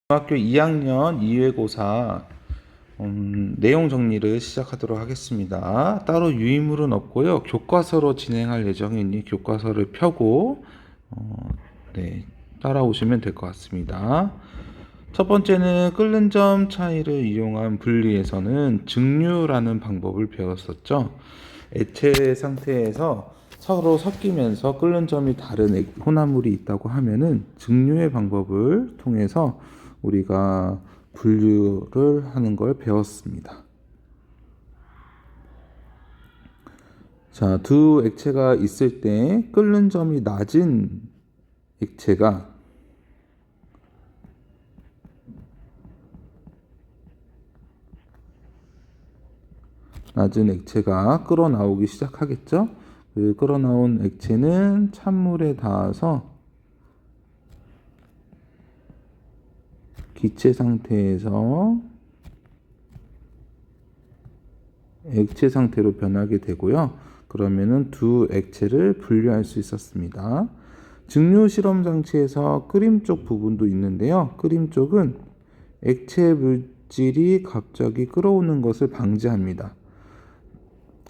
중학교 2학년 2외고사 내용 정리를 시작하도록 하겠습니다. 따로 유인물은 없고요. 교과서로 진행할 예정이니 교과서를 펴고 네, 따라오시면 될 것 같습니다. 첫 번째는 끓는 점 차이를 이용한 분리에서는 증류라는 방법을 배웠었죠. 액체 상태에서 서로 섞이면서 끓는 점이 다른 혼합물이 있다고 하면은 증류의 방법을 통해서 우리가 분류를 하는 걸 배웠습니다. 자, 두 액체가 있을 때 끓는 점이 낮은 액체가 끓어 나오기 시작하겠죠? 그 끓어 나온 액체는 찬물에 닿아서 기체 상태에서 액체 상태로 변하게 되고요. 그러면은 두 액체를 분류할 수 있었습니다. 증류 실험 장치에서 끓임 쪽 부분도 있는데요. 끓임 쪽은 액체 물질이 갑자기 끓어오는 것을 방지합니다.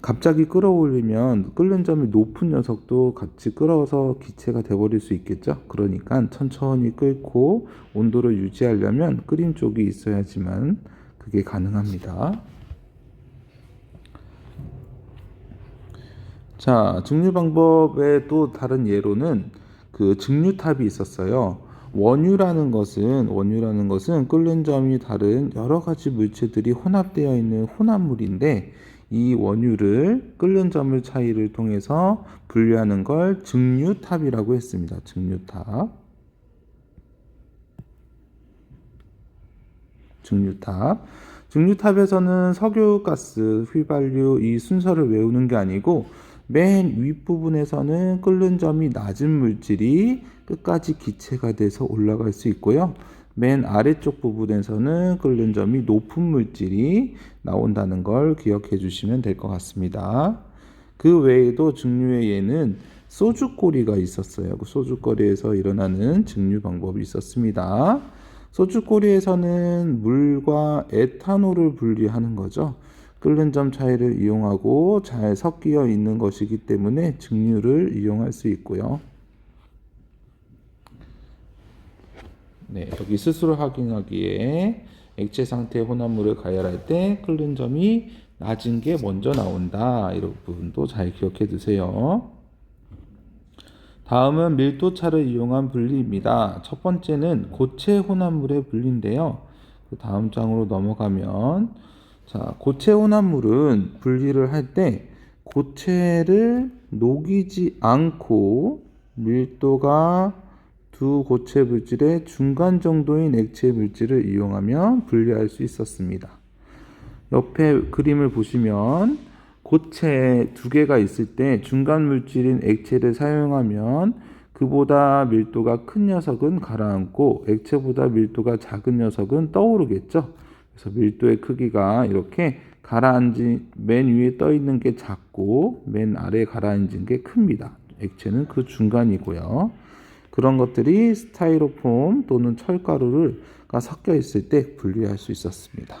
갑자기 끓어올리면 끓는 점이 높은 녀석도 같이 끓어서 기체가 돼버릴 수 있겠죠. 그러니까 천천히 끓고 온도를 유지하려면 끓임 쪽이 있어야지만 그게 가능합니다. 자, 증류 방법의 또 다른 예로는 그 증류탑이 있었어요. 원유라는 것은 끓는 점이 다른 여러 가지 물질들이 혼합되어 있는 혼합물인데 이 원유를 끓는 점의 차이를 통해서 분류하는 걸 증류탑이라고 했습니다. 증류탑. 증류탑에서는 석유가스, 휘발유 이 순서를 외우는 게 아니고 맨 윗부분에서는 끓는 점이 낮은 물질이 끝까지 기체가 돼서 올라갈 수 있고요. 맨 아래쪽 부분에서는 끓는 점이 높은 물질이 나온다는 걸 기억해 주시면 될 것 같습니다. 그 외에도 증류의 예는 소주꼬리가 있었어요. 그 소주꼬리에서 일어나는 증류 방법이 있었습니다. 소주꼬리에서는 물과 에탄올을 분리하는 거죠. 끓는 점 차이를 이용하고 잘 섞여 있는 것이기 때문에 증류를 이용할 수 있고요. 네, 여기 스스로 확인하기에 액체 상태의 혼합물을 가열할 때 끓는 점이 낮은 게 먼저 나온다. 이런 부분도 잘 기억해 두세요. 다음은 밀도차를 이용한 분리입니다. 첫 번째는 고체 혼합물의 분리인데요. 그 다음 장으로 넘어가면 자, 고체 혼합물은 분리를 할 때 고체를 녹이지 않고 밀도가 두 고체 물질의 중간 정도인 액체 물질을 이용하면 분리할 수 있었습니다. 옆에 그림을 보시면 고체 두 개가 있을 때 중간 물질인 액체를 사용하면 그보다 밀도가 큰 녀석은 가라앉고 액체보다 밀도가 작은 녀석은 떠오르겠죠. 그래서 밀도의 크기가 이렇게 가라앉은 맨 위에 떠 있는 게 작고 맨 아래에 가라앉은 게 큽니다. 액체는 그 중간이고요. 그런 것들이 스타이로폼 또는 철가루가 섞여 있을 때 분리할 수 있었습니다.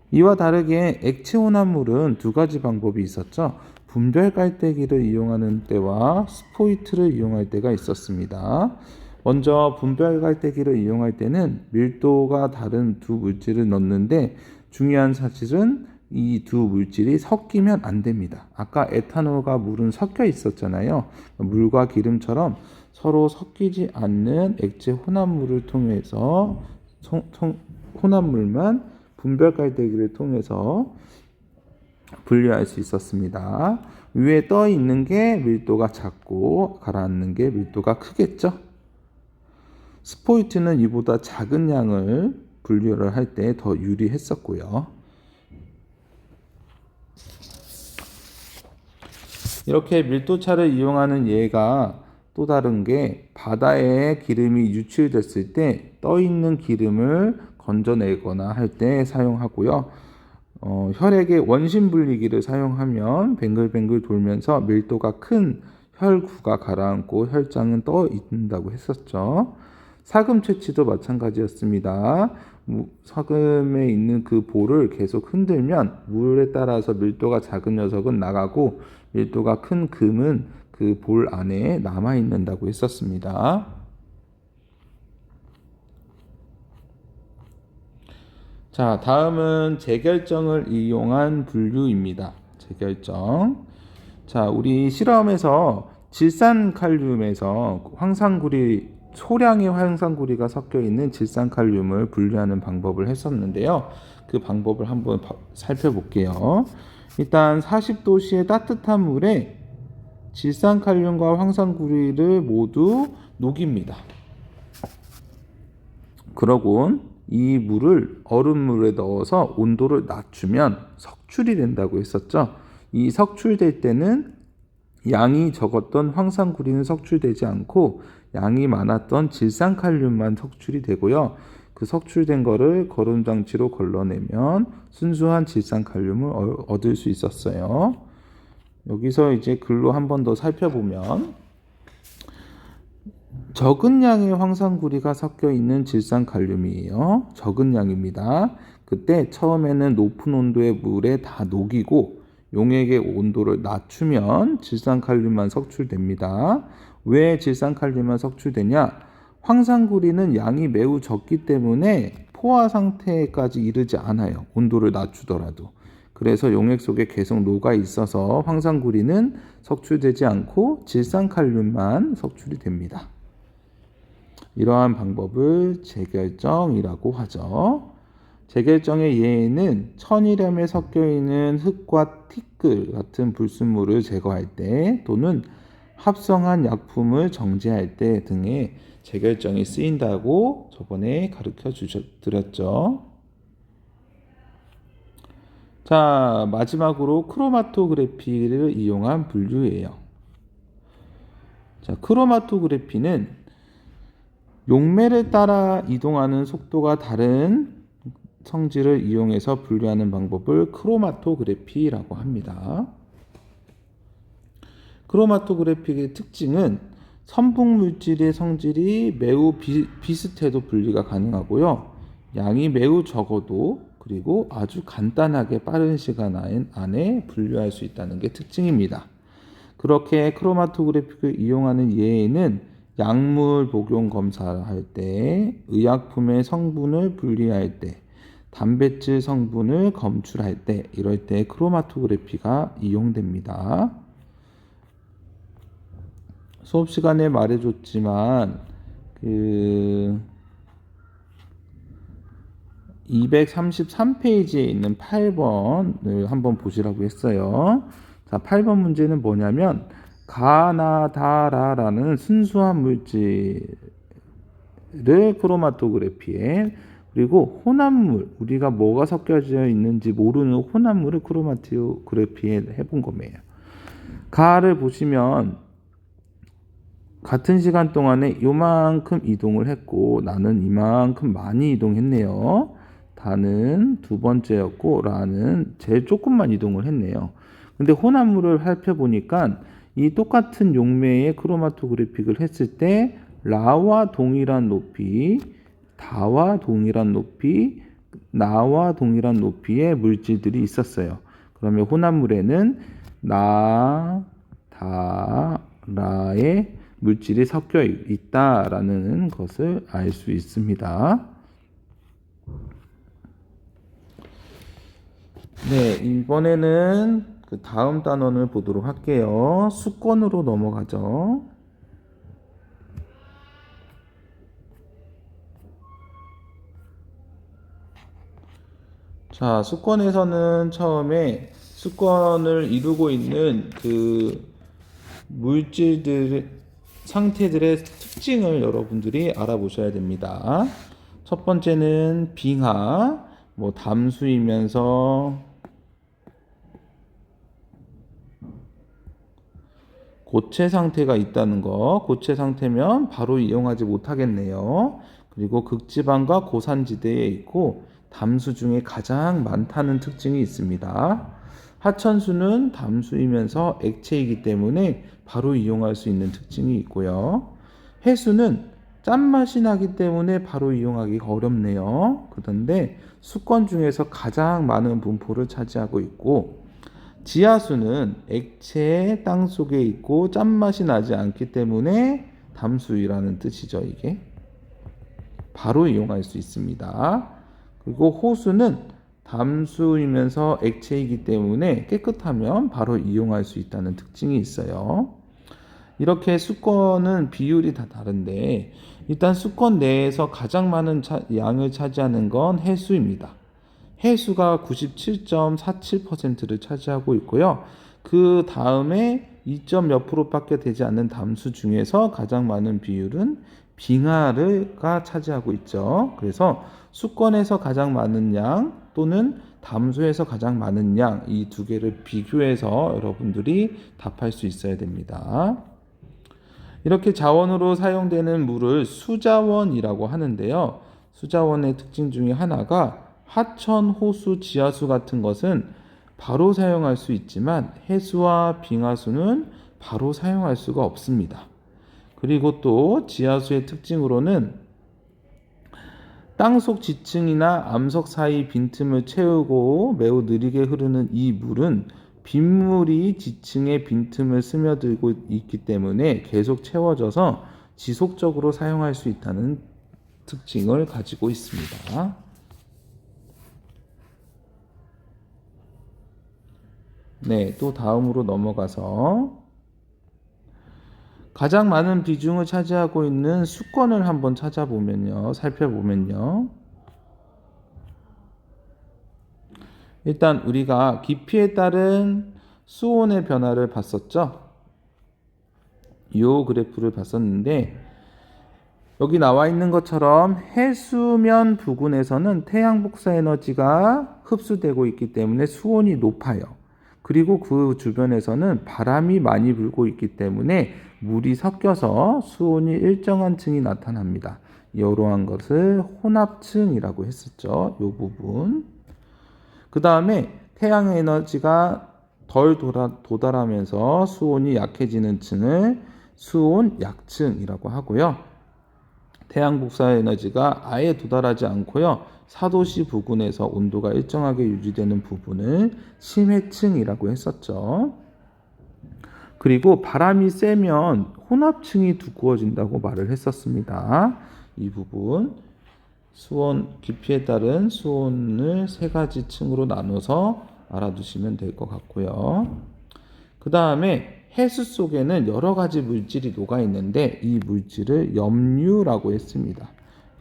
이와 다르게 액체 혼합물은 두 가지 방법이 있었죠. 분별 깔때기를 이용하는 때와 스포이트를 이용할 때가 있었습니다. 먼저 분별 깔때기를 이용할 때는 밀도가 다른 두 물질을 넣는데 중요한 사실은 이 두 물질이 섞이면 안 됩니다. 아까 에탄올과 물은 섞여 있었잖아요. 물과 기름처럼 서로 섞이지 않는 액체 혼합물을 통해서 혼합물만 분별 깔때기를 통해서 분리할 수 있었습니다. 위에 떠 있는 게 밀도가 작고 가라앉는 게 밀도가 크겠죠. 스포이트는 이보다 작은 양을 분류를 할 때 더 유리했었고요. 이렇게 밀도차를 이용하는 예가 또 다른 게 바다에 기름이 유출됐을 때 떠 있는 기름을 건져내거나 할 때 사용하고요. 혈액의 원심 분리기를 사용하면 뱅글뱅글 돌면서 밀도가 큰 혈구가 가라앉고 혈장은 떠 있는다고 했었죠. 사금 채취도 마찬가지였습니다. 사금에 있는 그 볼을 계속 흔들면 물에 따라서 밀도가 작은 녀석은 나가고 밀도가 큰 금은 그 볼 안에 남아 있는다고 했었습니다. 자, 다음은 재결정을 이용한 분류입니다. 재결정. 자, 우리 실험에서 질산칼륨에서 소량의 황산구리가 섞여 있는 질산칼륨을 분류하는 방법을 했었는데요. 그 방법을 한번 살펴볼게요. 일단 40도씨의 따뜻한 물에 질산칼륨과 황산구리를 모두 녹입니다. 그러곤 이 물을 얼음물에 넣어서 온도를 낮추면 석출이 된다고 했었죠. 이 석출될 때는 양이 적었던 황산구리는 석출되지 않고 양이 많았던 질산칼륨만 석출이 되고요. 그 석출된 거를 거름장치로 걸러내면 순수한 질산칼륨을 얻을 수 있었어요. 여기서 이제 글로 한 번 더 살펴보면 적은 양의 황산구리가 섞여 있는 질산칼륨이에요. 적은 양입니다. 그때 처음에는 높은 온도의 물에 다 녹이고 용액의 온도를 낮추면 질산칼륨만 석출됩니다. 왜 질산칼륨만 석출되냐? 황산구리는 양이 매우 적기 때문에 포화 상태까지 이르지 않아요. 온도를 낮추더라도. 그래서 용액 속에 계속 녹아 있어서 황산구리는 석출되지 않고 질산칼륨만 석출이 됩니다. 이러한 방법을 재결정이라고 하죠. 재결정의 예에는 천일염에 섞여 있는 흙과 티끌 같은 불순물을 제거할 때 또는 합성한 약품을 정제할 때 등의 재결정이 쓰인다고 저번에 가르쳐 드렸죠. 자, 마지막으로 크로마토그래피를 이용한 분류예요. 자, 크로마토그래피는 용매를 따라 이동하는 속도가 다른 성질을 이용해서 분류하는 방법을 크로마토그래피라고 합니다. 크로마토그래피의 특징은 선풍물질의 성질이 매우 비슷해도 분리가 가능하고요. 양이 매우 적어도 그리고 아주 간단하게 빠른 시간 안에 분류할 수 있다는 게 특징입니다. 그렇게 크로마토그래피를 이용하는 예에는 약물 복용 검사를 할 때, 의약품의 성분을 분리할 때, 단백질 성분을 검출할 때, 이럴 때 크로마토그래피가 이용됩니다. 수업 시간에 말해줬지만 233페이지에 있는 8번을 한번 보시라고 했어요. 자, 8번 문제는 뭐냐면 가나다라라는 순수한 물질을 크로마토그래피에 그리고 혼합물, 우리가 뭐가 섞여져 있는지 모르는 혼합물을 크로마토그래피에 해본 거예요. 가를 보시면 같은 시간 동안에 요만큼 이동을 했고 나는 이만큼 많이 이동했네요. 다는 두 번째였고 라는 제일 조금만 이동을 했네요. 근데 혼합물을 살펴보니까 이 똑같은 용매의 크로마토그래픽을 했을 때 라와 동일한 높이, 다와 동일한 높이, 나와 동일한 높이의 물질들이 있었어요. 그러면 혼합물에는 나, 다, 라의 물질이 섞여 있다라는 것을 알 수 있습니다. 네, 이번에는 그 다음 단원을 보도록 할게요. 수권으로 넘어가죠. 자, 수권에서는 처음에 수권을 이루고 있는 그 물질들 상태들의 특징을 여러분들이 알아보셔야 됩니다. 첫 번째는 빙하, 담수이면서 고체 상태가 있다는 거. 고체 상태면 바로 이용하지 못하겠네요. 그리고 극지방과 고산지대에 있고 담수 중에 가장 많다는 특징이 있습니다. 하천수는 담수이면서 액체이기 때문에 바로 이용할 수 있는 특징이 있고요. 해수는 짠맛이 나기 때문에 바로 이용하기가 어렵네요. 그런데 수건 중에서 가장 많은 분포를 차지하고 있고, 지하수는 액체의 땅 속에 있고 짠맛이 나지 않기 때문에 담수유라는 뜻이죠. 이게 바로 이용할 수 있습니다. 그리고 호수는 담수이면서 액체이기 때문에 깨끗하면 바로 이용할 수 있다는 특징이 있어요. 이렇게 수건은 비율이 다 다른데, 일단 수건 내에서 가장 많은 양을 차지하는 건 해수입니다. 해수가 97.47%를 차지하고 있고요. 그 다음에 2몇 %밖에 되지 않는 담수 중에서 가장 많은 비율은 빙하가 차지하고 있죠. 그래서 수건에서 가장 많은 양 또는 담수에서 가장 많은 양, 이 두 개를 비교해서 여러분들이 답할 수 있어야 됩니다. 이렇게 자원으로 사용되는 물을 수자원이라고 하는데요. 수자원의 특징 중에 하나가 하천, 호수, 지하수 같은 것은 바로 사용할 수 있지만 해수와 빙하수는 바로 사용할 수가 없습니다. 그리고 또 지하수의 특징으로는 땅속 지층이나 암석 사이 빈틈을 채우고 매우 느리게 흐르는 이 물은 빗물이 지층의 빈틈을 스며들고 있기 때문에 계속 채워져서 지속적으로 사용할 수 있다는 특징을 가지고 있습니다. 네, 또 다음으로 넘어가서 가장 많은 비중을 차지하고 있는 수건을 한번 살펴보면요. 일단 우리가 깊이에 따른 수온의 변화를 봤었죠. 이 그래프를 봤었는데, 여기 나와 있는 것처럼 해수면 부근에서는 태양 복사 에너지가 흡수되고 있기 때문에 수온이 높아요. 그리고 그 주변에서는 바람이 많이 불고 있기 때문에 물이 섞여서 수온이 일정한 층이 나타납니다. 이러한 것을 혼합층이라고 했었죠. 이 부분. 그 다음에 태양 에너지가 덜 도달하면서 수온이 약해지는 층을 수온 약층이라고 하고요. 태양 복사 에너지가 아예 도달하지 않고요. 사도시 부근에서 온도가 일정하게 유지되는 부분을 심해층이라고 했었죠. 그리고 바람이 세면 혼합층이 두꺼워진다고 말을 했었습니다. 이 부분 수온 깊이에 따른 수온을 세 가지 층으로 나눠서 알아두시면 될 것 같고요. 그 다음에 해수 속에는 여러 가지 물질이 녹아 있는데 이 물질을 염류라고 했습니다.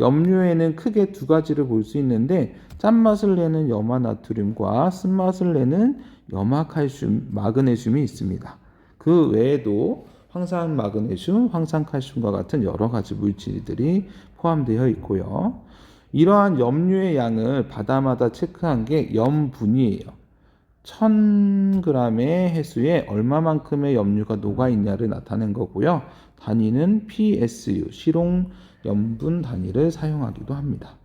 염류에는 크게 두 가지를 볼 수 있는데 짠맛을 내는 염화나트륨과 쓴맛을 내는 염화칼슘, 마그네슘이 있습니다. 그 외에도 황산마그네슘, 황산칼슘과 같은 여러 가지 물질들이 포함되어 있고요. 이러한 염류의 양을 바다마다 체크한 게 염분이에요. 1000g의 해수에 얼마만큼의 염류가 녹아있냐를 나타낸 거고요. 단위는 PSU, 실용 염분 단위를 사용하기도 합니다.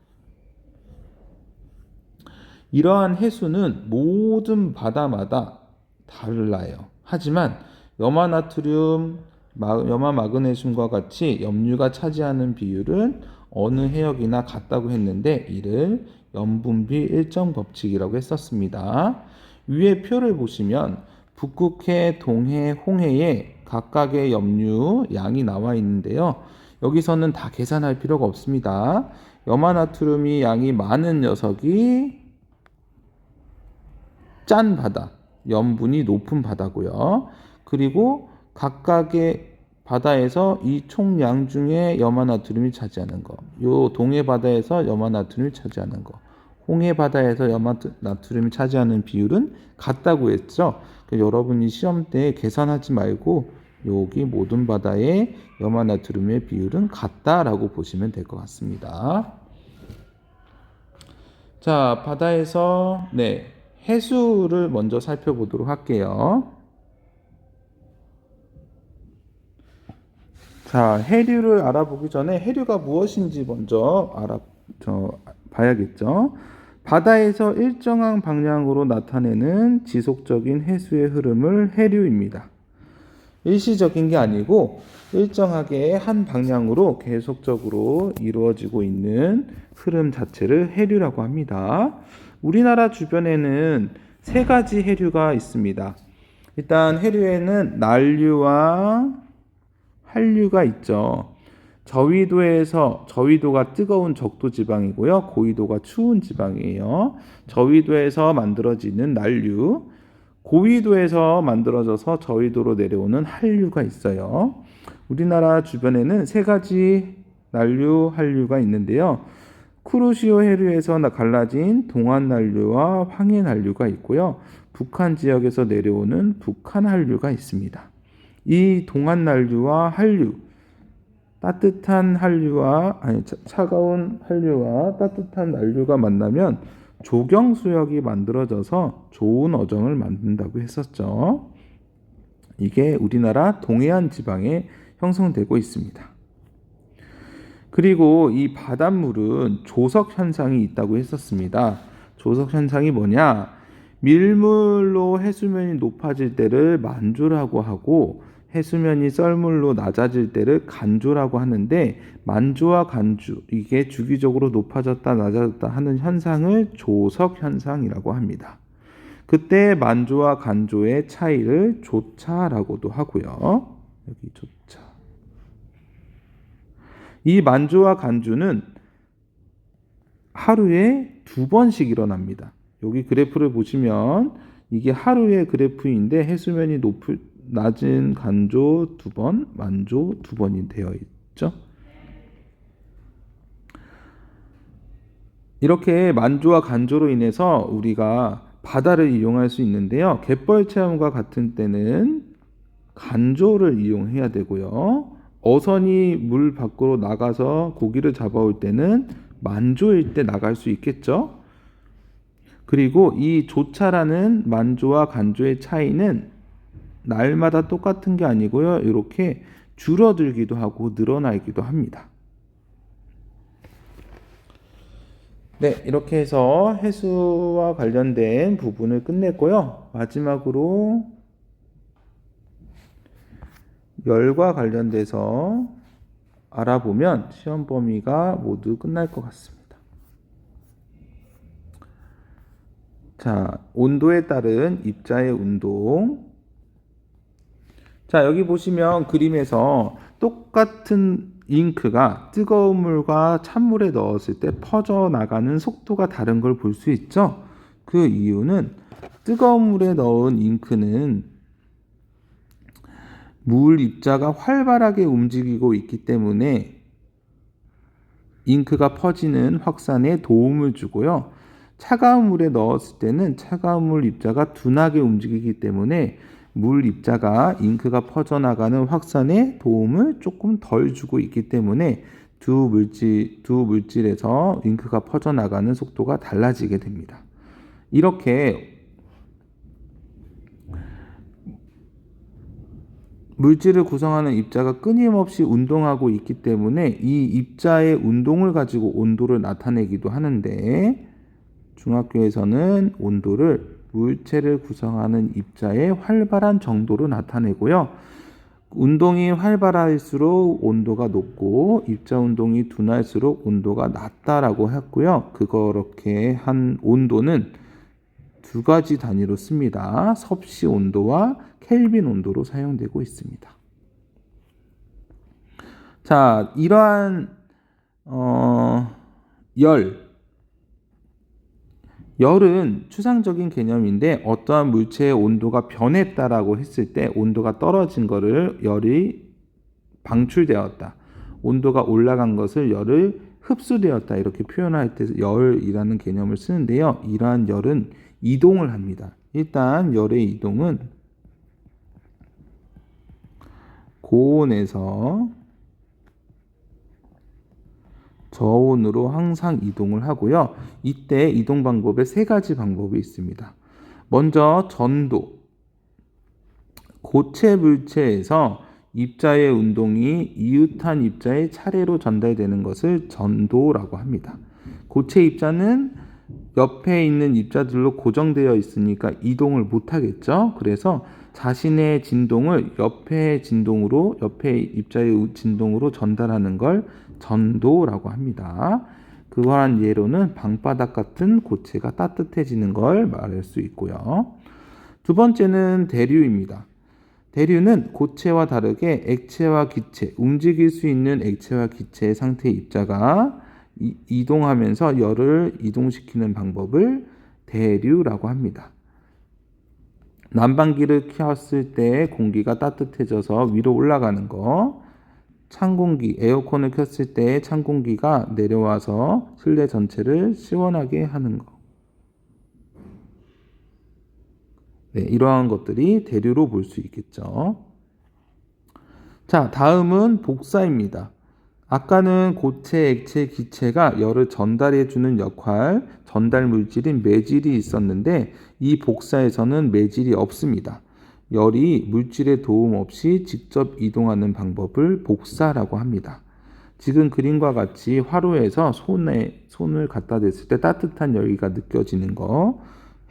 이러한 해수는 모든 바다마다 달라요. 하지만 염화나트륨, 염화마그네슘과 같이 염류가 차지하는 비율은 어느 해역이나 같다고 했는데 이를 염분비 일정 법칙이라고 했었습니다. 위의 표를 보시면 북극해, 동해, 홍해에 각각의 염류 양이 나와 있는데요. 여기서는 다 계산할 필요가 없습니다. 염화나트륨이 양이 많은 녀석이 짠 바다, 염분이 높은 바다고요. 그리고 각각의 바다에서 이 총량 중에 염화나트륨이 차지하는 거, 요 동해 바다에서 염화나트륨이 차지하는 거, 홍해 바다에서 염화나트륨이 차지하는 비율은 같다고 했죠. 여러분이 시험 때 계산하지 말고 여기 모든 바다의 염화나트륨의 비율은 같다라고 보시면 될 것 같습니다. 자, 바다에서 해수를 먼저 살펴보도록 할게요. 자, 해류를 알아보기 전에 해류가 무엇인지 먼저 봐야겠죠. 바다에서 일정한 방향으로 나타내는 지속적인 해수의 흐름을 해류입니다. 일시적인 게 아니고 일정하게 한 방향으로 계속적으로 이루어지고 있는 흐름 자체를 해류라고 합니다. 우리나라 주변에는 세 가지 해류가 있습니다. 일단 해류에는 난류와 한류가 있죠. 저위도가 뜨거운 적도 지방이고요. 고위도가 추운 지방이에요. 저위도에서 만들어지는 난류, 고위도에서 만들어져서 저위도로 내려오는 한류가 있어요. 우리나라 주변에는 세 가지 난류, 한류가 있는데요. 쿠로시오 해류에서 갈라진 동안 난류와 황해 난류가 있고요. 북한 지역에서 내려오는 북한 한류가 있습니다. 이 동안 난류와 한류, 차가운 한류와 따뜻한 난류가 만나면 조경수역이 만들어져서 좋은 어종을 만든다고 했었죠. 이게 우리나라 동해안 지방에 형성되고 있습니다. 그리고 이 바닷물은 조석 현상이 있다고 했었습니다. 조석 현상이 뭐냐? 밀물로 해수면이 높아질 때를 만조라고 하고 해수면이 썰물로 낮아질 때를 간조라고 하는데, 만조와 간조, 이게 주기적으로 높아졌다 낮아졌다 하는 현상을 조석 현상이라고 합니다. 그때 만조와 간조의 차이를 조차라고도 하고요. 여기 조차. 이 만조와 간조는 하루에 2번씩 일어납니다. 여기 그래프를 보시면 이게 하루의 그래프인데 해수면이 낮은 간조 2번, 만조 2번이 되어 있죠. 이렇게 만조와 간조로 인해서 우리가 바다를 이용할 수 있는데요. 갯벌 체험과 같은 때는 간조를 이용해야 되고요. 어선이 물 밖으로 나가서 고기를 잡아올 때는 만조일 때 나갈 수 있겠죠. 그리고 이 조차라는 만조와 간조의 차이는 날마다 똑같은 게 아니고요. 이렇게 줄어들기도 하고 늘어나기도 합니다. 네, 이렇게 해서 해수와 관련된 부분을 끝냈고요. 마지막으로 열과 관련돼서 알아보면 시험 범위가 모두 끝날 것 같습니다. 자, 온도에 따른 입자의 운동. 자, 여기 보시면 그림에서 똑같은 잉크가 뜨거운 물과 찬물에 넣었을 때 퍼져나가는 속도가 다른 걸 볼 수 있죠. 그 이유는 뜨거운 물에 넣은 잉크는 물 입자가 활발하게 움직이고 있기 때문에 잉크가 퍼지는 확산에 도움을 주고요. 차가운 물에 넣었을 때는 차가운 물 입자가 둔하게 움직이기 때문에 물 입자가 잉크가 퍼져나가는 확산에 도움을 조금 덜 주고 있기 때문에 두 물질에서 잉크가 퍼져나가는 속도가 달라지게 됩니다. 이렇게 물질을 구성하는 입자가 끊임없이 운동하고 있기 때문에 이 입자의 운동을 가지고 온도를 나타내기도 하는데, 중학교에서는 온도를 물체를 구성하는 입자의 활발한 정도로 나타내고요. 운동이 활발할수록 온도가 높고 입자 운동이 둔할수록 온도가 낮다라고 했고요. 그렇게 한 온도는 2가지 단위로 씁니다. 섭씨 온도와 켈빈 온도로 사용되고 있습니다. 자, 이러한 열은 추상적인 개념인데 어떠한 물체의 온도가 변했다라고 했을 때 온도가 떨어진 것을 열이 방출되었다. 온도가 올라간 것을 열을 흡수되었다. 이렇게 표현할 때 열이라는 개념을 쓰는데요. 이러한 열은 이동을 합니다. 일단 열의 이동은 고온에서 저온으로 항상 이동을 하고요. 이때 이동 방법에 3가지 방법이 있습니다. 먼저 전도. 고체 물체에서 입자의 운동이 이웃한 입자의 차례로 전달되는 것을 전도라고 합니다. 고체 입자는 옆에 있는 입자들로 고정되어 있으니까 이동을 못 하겠죠. 그래서 자신의 진동을 옆에 진동으로, 옆에 입자의 진동으로 전달하는 걸 전도라고 합니다. 그러한 예로는 방바닥 같은 고체가 따뜻해지는 걸 말할 수 있고요. 두 번째는 대류입니다. 대류는 고체와 다르게 액체와 기체, 움직일 수 있는 액체와 기체의 상태의 입자가 이동하면서 열을 이동시키는 방법을 대류라고 합니다. 난방기를 켰을 때 공기가 따뜻해져서 위로 올라가는 거, 찬 공기, 에어컨을 켰을 때 찬 공기가 내려와서 실내 전체를 시원하게 하는 거. 네, 이러한 것들이 대류로 볼 수 있겠죠. 자, 다음은 복사입니다. 아까는 고체, 액체, 기체가 열을 전달해주는 역할, 전달 물질인 매질이 있었는데 이 복사에서는 매질이 없습니다. 열이 물질의 도움 없이 직접 이동하는 방법을 복사라고 합니다. 지금 그림과 같이 화로에서 손을 갖다 댔을 때 따뜻한 열기가 느껴지는 거,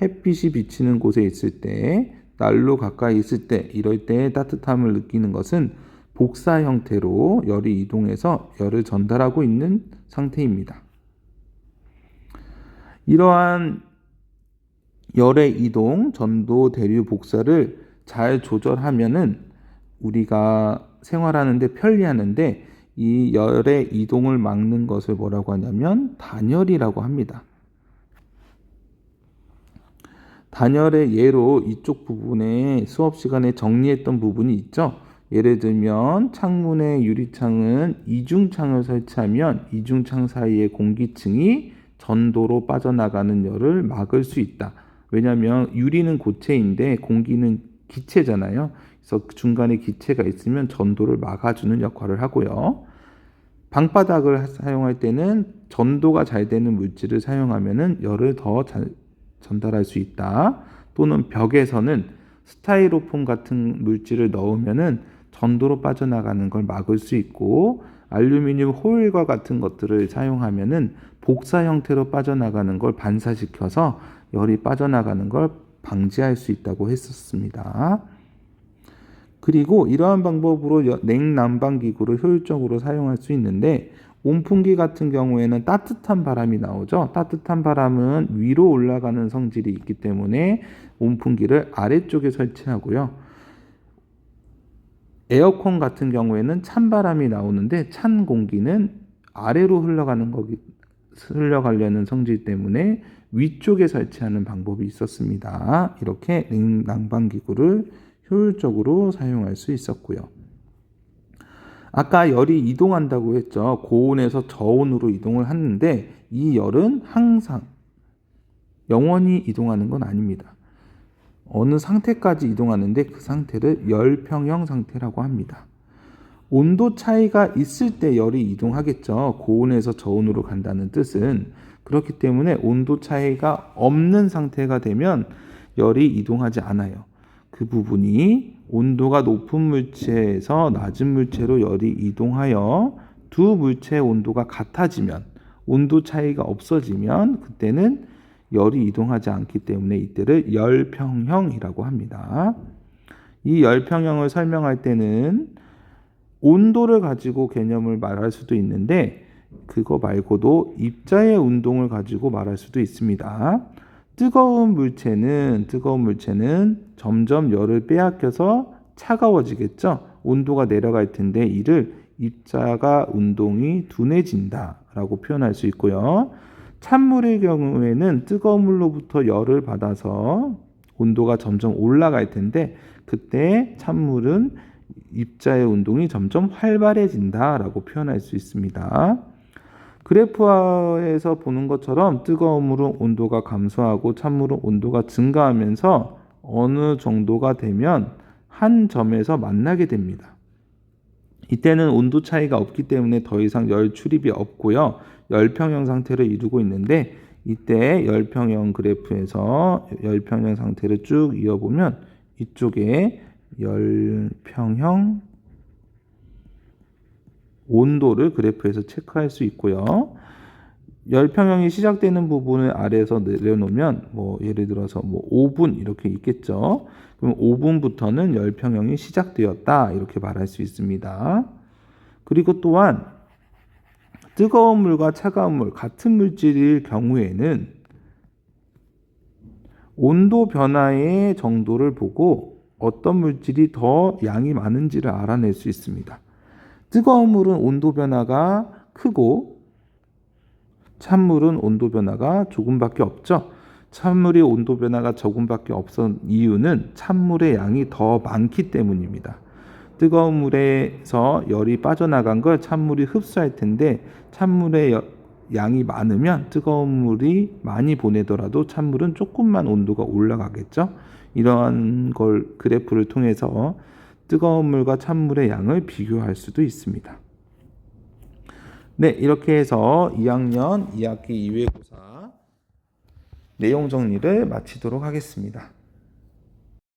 햇빛이 비치는 곳에 있을 때, 난로 가까이 있을 때, 이럴 때 따뜻함을 느끼는 것은 복사 형태로 열이 이동해서 열을 전달하고 있는 상태입니다. 이러한 열의 이동, 전도, 대류, 복사를 잘 조절하면은 우리가 생활하는데 편리하는데 이 열의 이동을 막는 것을 뭐라고 하냐면 단열이라고 합니다. 단열의 예로 이쪽 부분에 수업 시간에 정리했던 부분이 있죠. 예를 들면 창문의 유리창은 이중창을 설치하면 이중창 사이의 공기층이 전도로 빠져나가는 열을 막을 수 있다. 왜냐하면 유리는 고체인데 공기는 기체잖아요. 그래서 중간에 기체가 있으면 전도를 막아주는 역할을 하고요. 방바닥을 사용할 때는 전도가 잘 되는 물질을 사용하면 열을 더 잘 전달할 수 있다. 또는 벽에서는 스타이로폼 같은 물질을 넣으면은 전도로 빠져나가는 걸 막을 수 있고, 알루미늄 호일과 같은 것들을 사용하면은 복사 형태로 빠져나가는 걸 반사시켜서 열이 빠져나가는 걸 방지할 수 있다고 했었습니다. 그리고 이러한 방법으로 냉난방기구를 효율적으로 사용할 수 있는데, 온풍기 같은 경우에는 따뜻한 바람이 나오죠. 따뜻한 바람은 위로 올라가는 성질이 있기 때문에 온풍기를 아래쪽에 설치하고요. 에어컨 같은 경우에는 찬 바람이 나오는데 찬 공기는 아래로 흘러가려는 성질 때문에 위쪽에 설치하는 방법이 있었습니다. 이렇게 냉난방기구를 효율적으로 사용할 수 있었고요. 아까 열이 이동한다고 했죠. 고온에서 저온으로 이동을 하는데 이 열은 항상 영원히 이동하는 건 아닙니다. 어느 상태까지 이동하는데 그 상태를 열평형 상태라고 합니다. 온도 차이가 있을 때 열이 이동하겠죠. 고온에서 저온으로 간다는 뜻은. 그렇기 때문에 온도 차이가 없는 상태가 되면 열이 이동하지 않아요. 그 부분이 온도가 높은 물체에서 낮은 물체로 열이 이동하여 두 물체의 온도가 같아지면, 온도 차이가 없어지면 그때는 열이 이동하지 않기 때문에 이때를 열평형이라고 합니다. 이 열평형을 설명할 때는 온도를 가지고 개념을 말할 수도 있는데 그거 말고도 입자의 운동을 가지고 말할 수도 있습니다. 뜨거운 물체는 점점 열을 빼앗겨서 차가워지겠죠. 온도가 내려갈 텐데 이를 입자가 운동이 둔해진다라고 표현할 수 있고요. 찬물의 경우에는 뜨거운 물로부터 열을 받아서 온도가 점점 올라갈 텐데 그때 찬물은 입자의 운동이 점점 활발해진다라고 표현할 수 있습니다. 그래프에서 보는 것처럼 뜨거운 물은 온도가 감소하고 찬물은 온도가 증가하면서 어느 정도가 되면 한 점에서 만나게 됩니다. 이때는 온도 차이가 없기 때문에 더 이상 열 출입이 없고요. 열평형 상태를 이루고 있는데 이때 열평형 그래프에서 열평형 상태를 쭉 이어보면 이쪽에 열평형 온도를 그래프에서 체크할 수 있고요. 열평형이 시작되는 부분을 아래에서 내려놓으면 뭐 예를 들어서 뭐 5분 이렇게 있겠죠. 그럼 5분부터는 열평형이 시작되었다 이렇게 말할 수 있습니다. 그리고 또한 뜨거운 물과 차가운 물 같은 물질일 경우에는 온도 변화의 정도를 보고 어떤 물질이 더 양이 많은지를 알아낼 수 있습니다. 뜨거운 물은 온도 변화가 크고 찬물은 온도 변화가 조금밖에 없죠. 찬물이 온도 변화가 조금밖에 없은 이유는 찬물의 양이 더 많기 때문입니다. 뜨거운 물에서 열이 빠져나간 걸 찬물이 흡수할 텐데 찬물의 양이 많으면 뜨거운 물이 많이 보내더라도 찬물은 조금만 온도가 올라가겠죠. 이러한 걸 그래프를 통해서 뜨거운 물과 찬물의 양을 비교할 수도 있습니다. 네, 이렇게 해서 2학년 2학기 2외고사 내용 정리를 마치도록 하겠습니다.